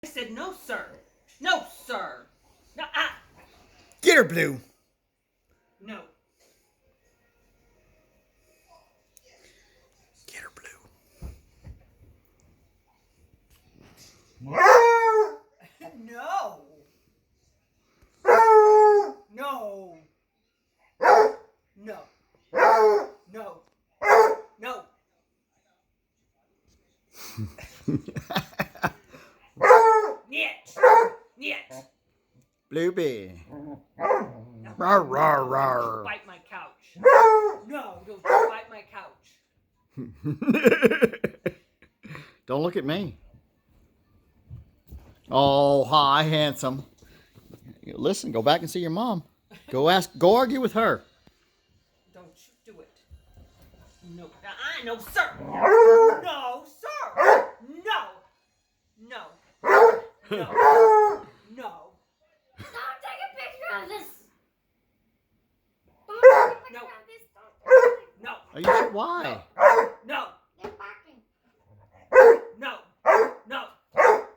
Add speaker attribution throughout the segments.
Speaker 1: I said no, sir. No, sir. No,
Speaker 2: Get her, Blue.
Speaker 1: No.
Speaker 2: Get her, Blue.
Speaker 1: No. No. No. No. No. Niet. Niet.
Speaker 2: Bluebee.
Speaker 1: Now,
Speaker 2: Rawr, rawr,
Speaker 1: Don't
Speaker 2: rawr.
Speaker 1: bite my couch. No, don't bite my couch.
Speaker 2: Don't look at me. Oh, hi, handsome. Listen, go back and see your mom. Go argue with her.
Speaker 1: Don't you do it. No, no, sir. No, sir. No. No. No. No.
Speaker 3: Don't take a picture of this. Don't take a
Speaker 1: No.
Speaker 3: picture of this.
Speaker 1: No.
Speaker 2: Are you sure? Why?
Speaker 1: No.
Speaker 3: They're barking.
Speaker 1: No. No.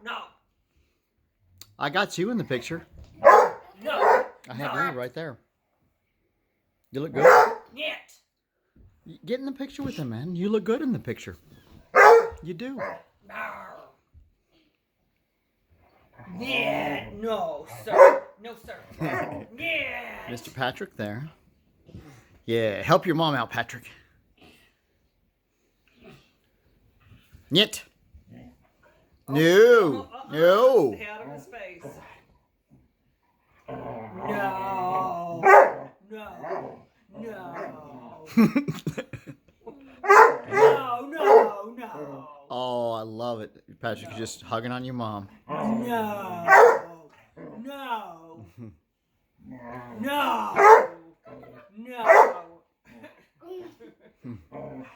Speaker 1: No.
Speaker 2: I got you in the picture.
Speaker 1: No.
Speaker 2: I have you right there. You look good.
Speaker 1: Niet.
Speaker 2: Get in the picture with him, man. You look good in the picture. You do.
Speaker 1: Yeah, no, sir. No, sir. Yeah.
Speaker 2: Mr. Patrick there. Yeah, help your mom out, Patrick. Nyet. No. No.
Speaker 1: Stay out of his face. No. No. No. No, no, no.
Speaker 2: Oh, I love it. Patrick, you're just hugging on your mom.
Speaker 1: No. No. No.